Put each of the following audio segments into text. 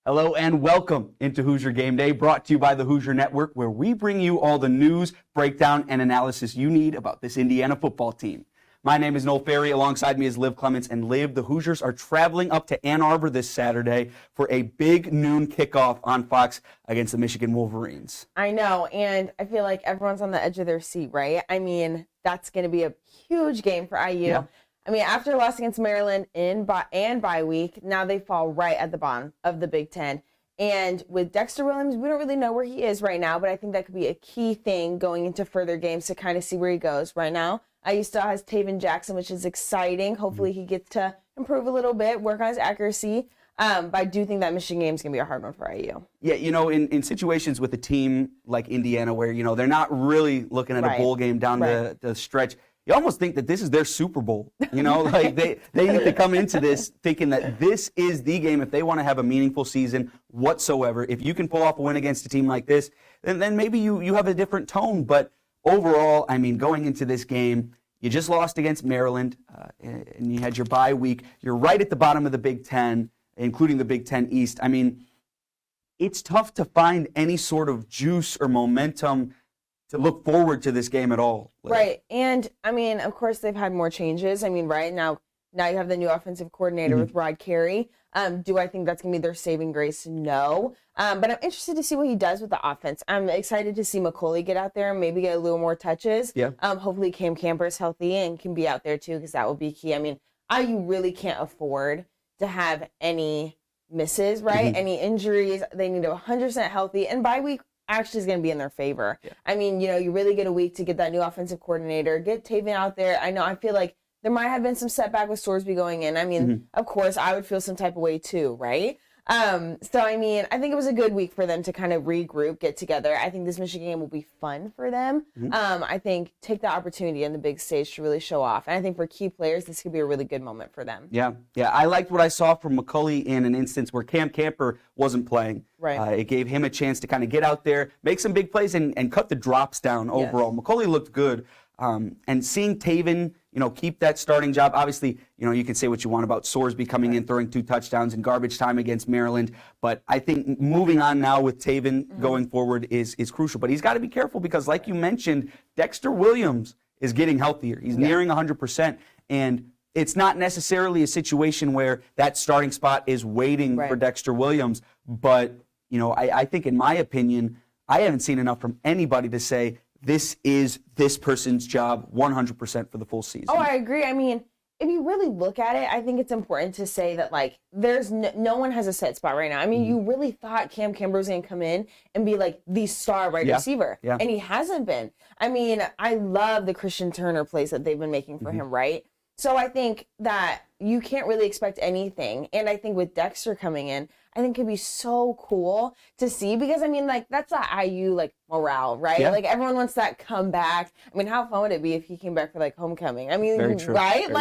Hello and welcome into Hoosier Game Day, brought to you by the Hoosier Network, where we bring you all the news, breakdown, and analysis you need about this Indiana football team. My name is Noel Fary. Alongside me is Liv Clements. And Liv, the Hoosiers are traveling up to Ann Arbor this Saturday for a big noon kickoff on Fox against the Michigan Wolverines. I know, and I feel like everyone's on the edge of their seat, right? I mean, that's going to be a huge game for IU. Yeah. I mean, after a loss against Maryland and bye week, now they fall right at the bottom of the Big Ten. And with Dexter Williams, we don't really know where he is right now, but I think that could be a key thing going into further games to kind of see where he goes. Right now, IU still has Taven Jackson, which is exciting. Hopefully he gets to improve a little bit, work on his accuracy. But I do think that Michigan game is going to be a hard one for IU. Yeah, you know, in situations with a team like Indiana where, you know, they're not really looking at a bowl game down the stretch, you almost think that this is their Super Bowl. You know, like they need to come into this thinking that this is the game if they want to have a meaningful season whatsoever. If you can pull off a win against a team like this, then maybe you have a different tone. But overall, I mean, going into this game, you just lost against Maryland, and you had your bye week. You're right at the bottom of the Big Ten, including the Big Ten East. I mean, it's tough to find any sort of juice or momentum to look forward to this game at all. Right. And, I mean, of course, they've had more changes. I mean, right now you have the new offensive coordinator with Rod Carey. Do I think that's going to be their saving grace? No. But I'm interested to see what he does with the offense. I'm excited to see McCauley get out there and maybe get a little more touches. Yeah. Hopefully Cam Camper's healthy and can be out there too, because that will be key. I mean, IU really can't afford to have any misses, right? Any injuries. They need to 100% healthy. And bye week actually is going to be in their favor. Yeah. I mean, you know, you really get a week to get that new offensive coordinator, get Taven out there. I feel like there might have been some setback with Sorsby going in. I mean, of course, I would feel some type of way too, right? So, I mean, I think it was a good week for them to kind of regroup, get together. I think this Michigan game will be fun for them. I think take the opportunity on the big stage to really show off. And I think for key players, this could be a really good moment for them. Yeah. I liked what I saw from McCauley in an instance where Cam Camper wasn't playing. Right. It gave him a chance to kind of get out there, make some big plays, and cut the drops down overall. Yes. McCauley looked good. And seeing Taven, you know, keep that starting job. Obviously, you know, you can say what you want about Sorsby coming in, throwing 2 touchdowns in garbage time against Maryland. But I think moving on now with Taven going forward is crucial. But he's got to be careful because, like you mentioned, Dexter Williams is getting healthier. He's nearing 100%. And it's not necessarily a situation where that starting spot is waiting for Dexter Williams. But, you know, I think, in my opinion, I haven't seen enough from anybody to say, this is this person's job 100% for the full season. Oh, I agree. I mean, if you really look at it, I think it's important to say that, like, there's no one has a set spot right now. I mean, you really thought Cam Camber was going to come in and be, like, the star receiver. Yeah. And he hasn't been. I mean, I love the Christian Turner plays that they've been making for him, right? So I think that you can't really expect anything. And I think with Dexter coming in, I think it'd be so cool to see because, I mean, like, that's the IU, like, morale, right? Yeah. Like, everyone wants that comeback. I mean, how fun would it be if he came back for, like, homecoming? I mean, right? Very like,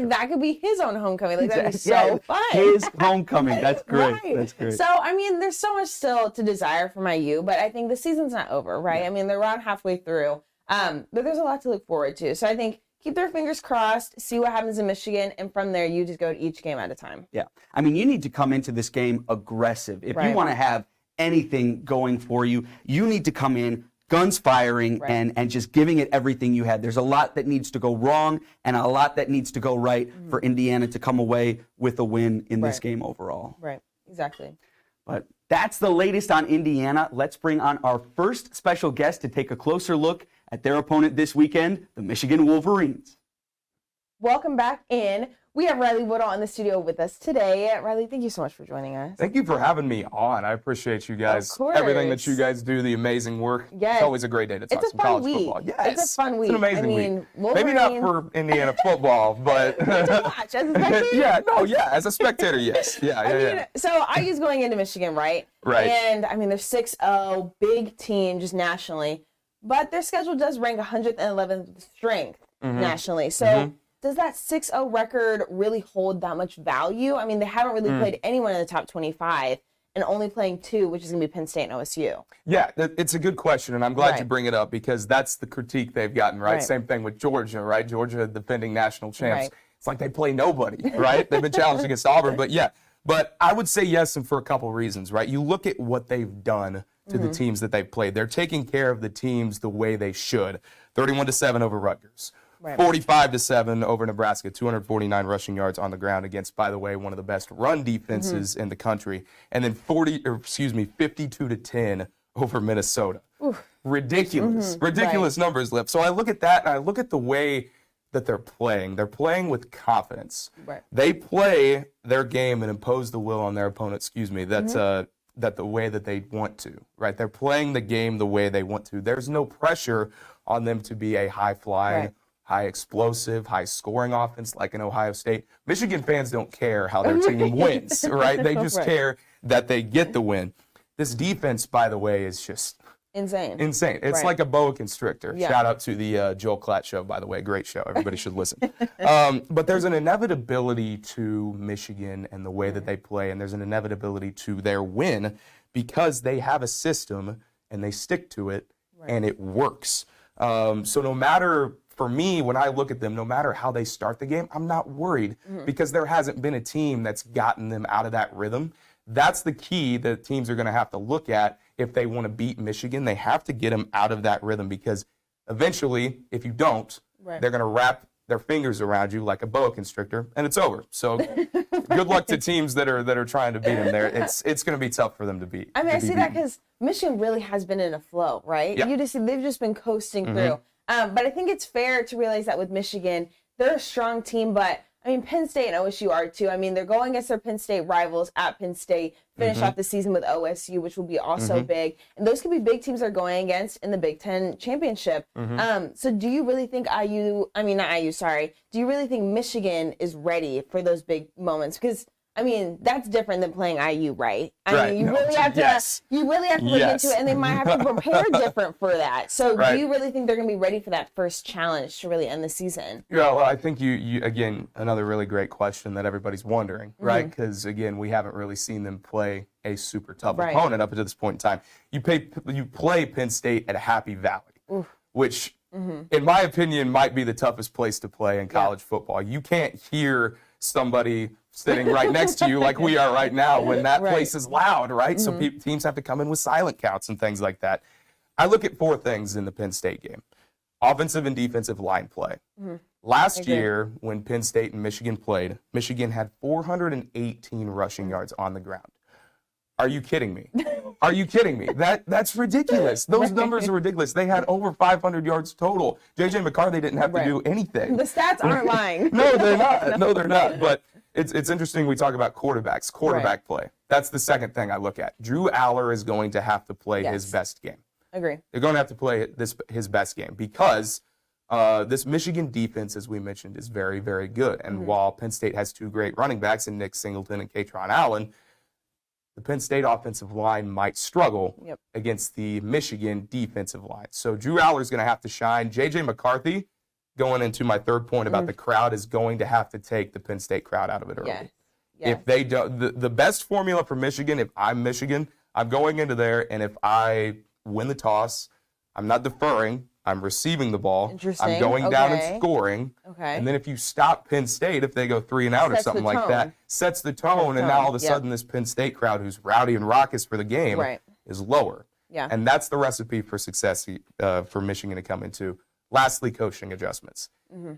true. That could be his own homecoming. Like, that'd be so fun. His homecoming. That's great. Right. That's great. So, I mean, there's so much still to desire from IU, but I think the season's not over, right? Yeah. I mean, they're around halfway through, but there's a lot to look forward to. So I think keep their fingers crossed, see what happens in Michigan, and from there, you just go to each game at a time. Yeah. I mean, you need to come into this game aggressive. If you want to have anything going for you, you need to come in guns firing and just giving it everything you had. There's a lot that needs to go wrong and a lot that needs to go right for Indiana to come away with a win in this game overall. Right. Exactly. But that's the latest on Indiana. Let's bring on our first special guest to take a closer look at their opponent this weekend, the Michigan Wolverines. Welcome back in. We have Riley Woodall in the studio with us today. Riley, thank you so much for joining us. Thank you for having me on. I appreciate you guys. Of course. Everything that you guys do, the amazing work. Yes. It's always a great day to talk some college football. Yes. It's a fun week. It's an amazing week. Wolverine... Maybe not for Indiana football, but to watch as a spectator. As a spectator, yes. Yeah. So IU's going into Michigan, right? Right. And I mean, they're 6-0, big team just nationally, but their schedule does rank 111th strength nationally. So does that 6-0 record really hold that much value? I mean, they haven't really played anyone in the top 25 and only playing 2, which is going to be Penn State and OSU. Yeah, it's a good question, and I'm glad you bring it up because that's the critique they've gotten, right? Same thing with Georgia, right? Georgia, defending national champs. It's like they play nobody, right? They've been challenged against Auburn, but yeah, But I would say yes, and for a couple reasons, right? You look at what they've done to the teams that they've played. They're taking care of the teams the way they should. 31-7 over Rutgers. Right. 45-7 over Nebraska, 249 rushing yards on the ground against, by the way, one of the best run defenses in the country. And then 52-10 over Minnesota. Oof. Ridiculous numbers, Lip. So I look at that, and I look at the way that they're playing. They're playing with confidence. Right. They play their game and impose the will on their opponent, that the way that they want to, right? They're playing the game the way they want to. There's no pressure on them to be a high-flying, high explosive, high scoring offense like in Ohio State. Michigan fans don't care how their team wins, right? They just care that they get the win. This defense, by the way, is just insane. It's like a boa constrictor. Yeah. Shout out to the Joel Klatt show, by the way. Great show. Everybody should listen. But there's an inevitability to Michigan and the way that they play, and there's an inevitability to their win because they have a system and they stick to it and it works. So no matter, for me, when I look at them, no matter how they start the game, I'm not worried because there hasn't been a team that's gotten them out of that rhythm. That's the key that teams are going to have to look at if they want to beat Michigan. They have to get them out of that rhythm because eventually, if you don't, they're going to wrap their fingers around you like a boa constrictor, and it's over. So good luck to teams that are trying to beat them there. It's going to be tough for them to beat. I mean, I see that because Michigan really has been in a flow, right? Yeah. They've just been coasting through. But I think it's fair to realize that with Michigan, they're a strong team, but I mean, Penn State and OSU are too. I mean, they're going against their Penn State rivals at Penn State, finish off the season with OSU, which will be also big. And those could be big teams they're going against in the Big Ten championship. So do you really think do you really think Michigan is ready for those big moments? Because I mean, that's different than playing IU, right? I mean, you really have to look into it, and they might have to prepare different for that. So do you really think they're going to be ready for that first challenge to really end the season? Yeah, well, I think you again, another really great question that everybody's wondering, right? Because, again, we haven't really seen them play a super tough opponent up until this point in time. You play Penn State at Happy Valley, which, in my opinion, might be the toughest place to play in college football. You can't hear somebody sitting right next to you like we are right now when that place is loud, right? So teams have to come in with silent counts and things like that. I look at four things in the Penn State game. Offensive and defensive line play. Last year, when Penn State and Michigan played, Michigan had 418 rushing yards on the ground. Are you kidding me? Are you kidding me? That's ridiculous. Those numbers are ridiculous. They had over 500 yards total. J.J. McCarthy didn't have to do anything. The stats aren't lying. No, they're not. No, they're not. But it's interesting we talk about quarterback play. That's the second thing I look at. Drew Aller is going to have to play his best game. Agree. They're going to have to play his best game because this Michigan defense, as we mentioned, is very, very good. And while Penn State has two great running backs in Nick Singleton and Katron Allen, the Penn State offensive line might struggle against the Michigan defensive line. So Drew Aller is going to have to shine. J.J. McCarthy, going into my third point about the crowd, is going to have to take the Penn State crowd out of it early. Yes. If they don't, the best formula for Michigan, if I'm Michigan, I'm going into there, and if I win the toss, I'm not deferring. I'm receiving the ball. I'm going down and scoring. And then if you stop Penn State, if they go 3 and out or something like that, sets the tone. And now all of a sudden this Penn State crowd, who's rowdy and raucous for the game, is lower. And that's the recipe for success for Michigan to come into. Lastly, coaching adjustments.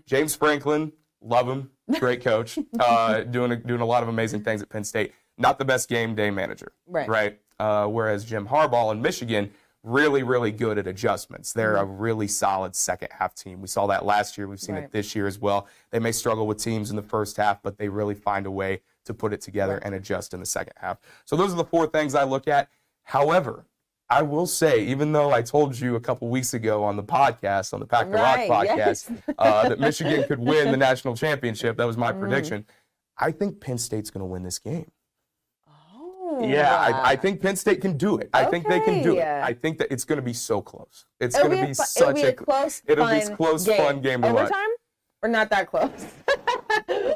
James Franklin, love him, great coach, doing a lot of amazing things at Penn State. Not the best game day manager, right? Whereas Jim Harbaugh in Michigan, really, really good at adjustments. They're a really solid second half team. We saw that last year. We've seen it this year as well. They may struggle with teams in the first half, but they really find a way to put it together and adjust in the second half. So those are the four things I look at. However, I will say, even though I told you a couple weeks ago on the podcast, on the Pack the Rock podcast, that Michigan could win the national championship, that was my prediction, I think Penn State's going to win this game. Yeah, I think Penn State can do it. I think they can do it. I think that it's going to be so close. It's going to be such a close, fun game to watch. Overtime or not that close?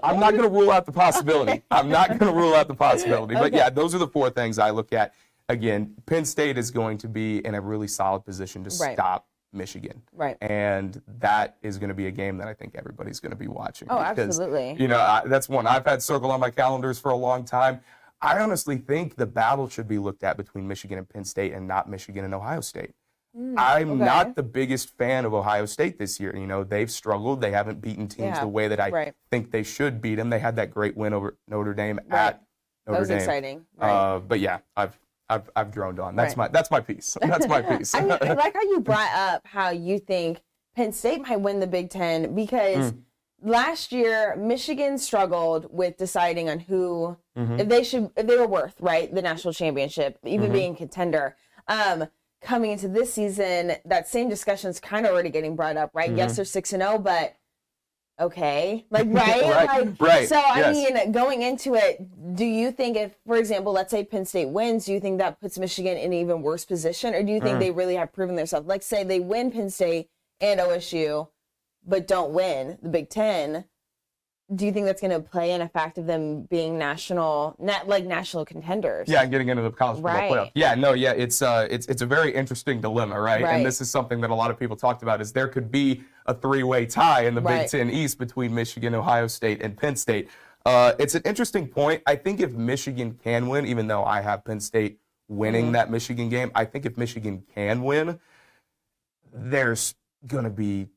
I'm not going to rule out the possibility. But yeah, those are the four things I look at. Again, Penn State is going to be in a really solid position to stop Michigan. And that is going to be a game that I think everybody's going to be watching. Oh, absolutely. You know, that's one I've had circled on my calendars for a long time. I honestly think the battle should be looked at between Michigan and Penn State and not Michigan and Ohio State. I'm not the biggest fan of Ohio State this year. You know, they've struggled. They haven't beaten teams the way that I think they should beat them. They had that great win over Notre Dame at Notre Dame. That was exciting. But yeah, I've droned on. That's my piece. That's my piece. I like how you brought up how you think Penn State might win the Big Ten, because last year Michigan struggled with deciding on who if they were worth the national championship, even being contender. Coming into this season, that same discussion's kind of already getting brought up, right? Yes, they're 6-0, but okay, right? So I mean, going into it, do you think if, for example, let's say Penn State wins, do you think that puts Michigan in an even worse position, or do you think they really have proven themselves? Like, say they win Penn State and OSU, but don't win the Big Ten. Do you think that's going to play in a fact of them being national contenders? Yeah, and getting into the college football playoff. Yeah, no, yeah, it's a very interesting dilemma, right? And this is something that a lot of people talked about, is there could be a three-way tie in the Big Ten East between Michigan, Ohio State, and Penn State. It's an interesting point. I think if Michigan can win, even though I have Penn State winning that Michigan game, I think if Michigan can win, there's going to be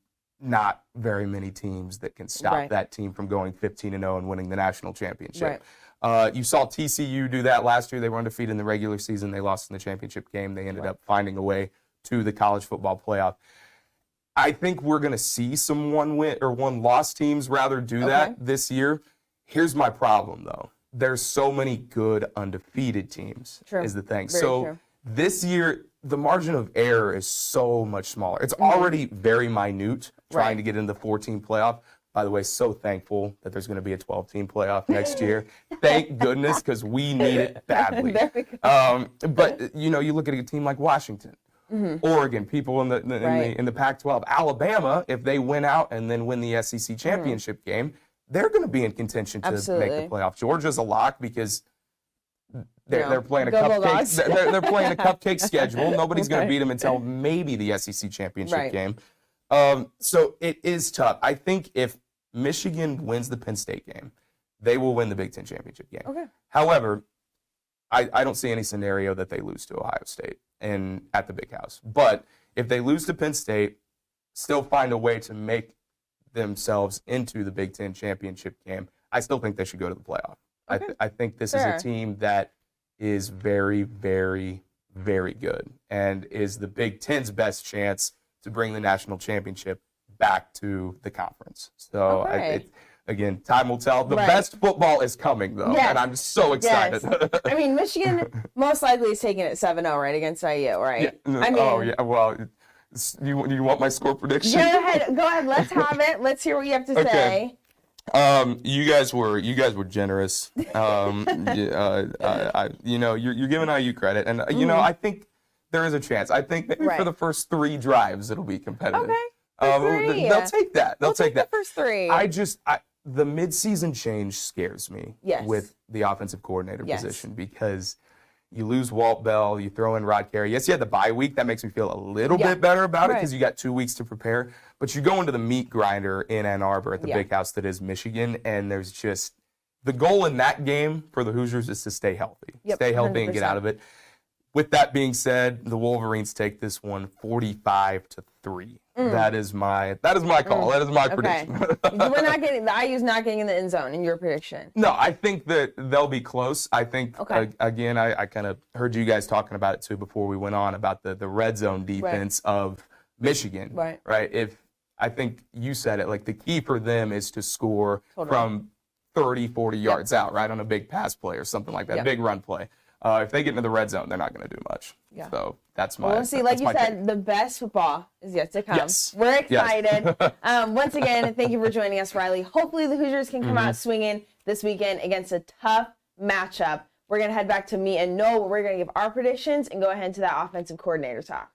not very many teams that can stop that team from going 15-0 and winning the national championship. You saw TCU do that last year. They were undefeated in the regular season. They lost in the championship game. They ended up finding a way to the college football playoff. I think we're going to see some one-win or one-loss teams rather do that this year. Here's my problem, though. There's so many good undefeated teams is the thing. Very this year, the margin of error is so much smaller. It's already very minute trying to get into the 4-team playoff. By the way, so thankful that there's going to be a 12-team playoff next year. Thank goodness, because we need it badly. But, you know, you look at a team like Washington, Oregon, people in the Pac-12, Alabama, if they win out and then win the SEC championship game, they're going to be in contention to make the playoff. Georgia's a lock because they're playing a cupcake. They're playing a cupcake schedule. Nobody's going to beat them until maybe the SEC championship game. So it is tough. I think if Michigan wins the Penn State game, they will win the Big Ten championship game. However, I don't see any scenario that they lose to Ohio State at the Big House. But if they lose to Penn State, still find a way to make themselves into the Big Ten championship game, I still think they should go to the playoff. I think this is a team that is very, very, very good and is the Big Ten's best chance to bring the national championship back to the conference. So, again, time will tell. The best football is coming, though, and I'm so excited. I mean, Michigan most likely is taking it 7-0, right, against IU, right? I mean, well, you want my score prediction? Go ahead. Let's have it. Let's hear what you have to say. You guys were generous. You're giving IU credit, and you know, I think there is a chance. I think maybe for the first 3 drives it'll be competitive. They'll take that. They'll take that. The first 3. The midseason change scares me with the offensive coordinator position, because you lose Walt Bell, you throw in Rod Carey. Yes, you had the bye week. That makes me feel a little bit better about it, because you got 2 weeks to prepare. But you go into the meat grinder in Ann Arbor at the Big House that is Michigan, and there's just the goal in that game for the Hoosiers is to stay healthy. Stay healthy 100%. And get out of it. With that being said, the Wolverines take this one 45-3. That is my call. That is my prediction. We're not getting the IU's not getting in the end zone in your prediction. No, I think that they'll be close. I think again, I kind of heard you guys talking about it too before we went on about the red zone defense of Michigan. Right. If I think you said it, like the key for them is to score from 30, 40 yards out, right, on a big pass play or something like that, big run play. If they get into the red zone, they're not going to do much. So that's my. We'll see. Like you said, the best football is yet to come. Yes. We're excited. Once again, thank you for joining us, Riley. Hopefully the Hoosiers can come out swinging this weekend against a tough matchup. We're going to head back to me and Noel, where we're going to give our predictions and go ahead to that offensive coordinator talk.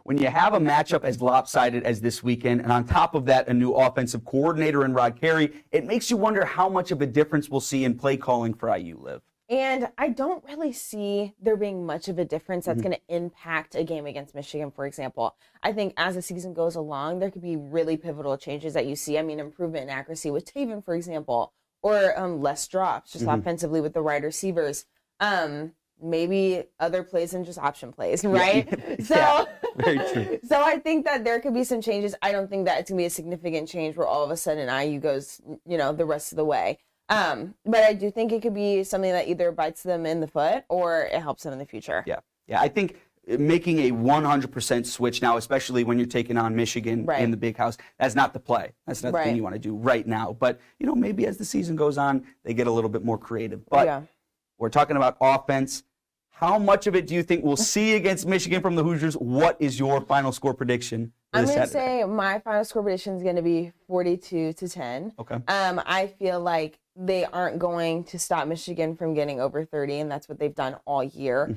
When you have a matchup as lopsided as this weekend, and on top of that, a new offensive coordinator in Rod Carey, it makes you wonder how much of a difference we'll see in play calling for IU, Liv. And I don't really see there being much of a difference that's going to impact a game against Michigan, for example. I think as the season goes along, there could be really pivotal changes that you see. I mean, improvement in accuracy with Taven, for example, or less drops, just offensively with the wide receivers. Maybe other plays than just option plays, right? So, very true. So I think that there could be some changes. I don't think that it's gonna be a significant change where all of a sudden IU goes, the rest of the way. But I do think it could be something that either bites them in the foot or it helps them in the future. Yeah. I think making a 100% switch now, especially when you're taking on Michigan in the Big House, that's not the play. That's not the thing you want to do right now. But maybe as the season goes on, they get a little bit more creative. But we're talking about offense. How much of it do you think we'll see against Michigan from the Hoosiers? What is your final score prediction? I'm going to say my final score prediction is going to be 42-10. Okay. I feel like they aren't going to stop Michigan from getting over 30, and that's what they've done all year.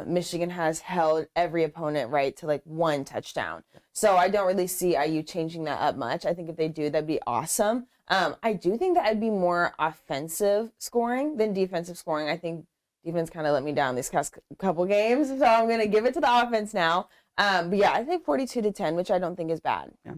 Michigan has held every opponent to like one touchdown. So I don't really see IU changing that up much. I think if they do, that'd be awesome. I do think that I'd be more offensive scoring than defensive scoring. I think defense kind of let me down these past couple games, so I'm going to give it to the offense now. But yeah, I think 42-10, which I don't think is bad. Yeah.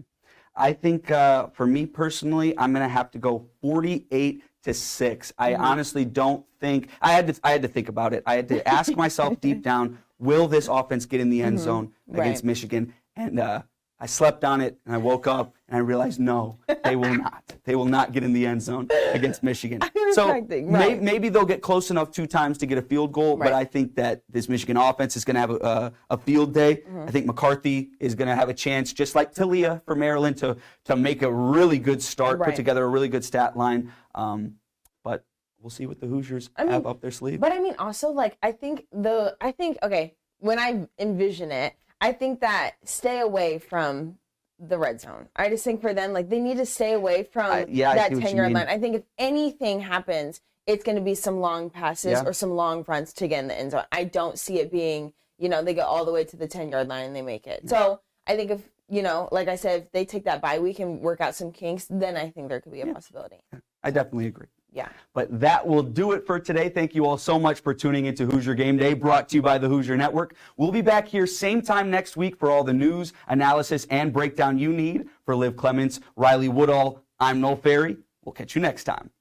I think for me personally, I'm going to have to go 48-6. I honestly don't think I had to think about it. I had to ask myself deep down, will this offense get in the end zone against Michigan? And I slept on it, and I woke up, and I realized, no, they will not. They will not get in the end zone against Michigan. So maybe they'll get close enough 2 times to get a field goal, but I think that this Michigan offense is going to have a field day. I think McCarthy is going to have a chance, just like Talia for Maryland, to make a really good start, put together a really good stat line. But we'll see what the Hoosiers have up their sleeve. But I mean, also, I think, when I envision it, I think that stay away from the red zone. I just think for them, they need to stay away from that 10-yard line. I think if anything happens, it's going to be some long passes or some long fronts to get in the end zone. I don't see it being, they go all the way to the 10-yard line and they make it. So I think if, like I said, if they take that bye week and work out some kinks, then I think there could be a possibility. I definitely agree. Yeah. But that will do it for today. Thank you all so much for tuning into Hoosier Game Day, brought to you by the Hoosier Network. We'll be back here same time next week for all the news, analysis, and breakdown you need. For Liv Clements, Riley Woodall, I'm Noel Fary. We'll catch you next time.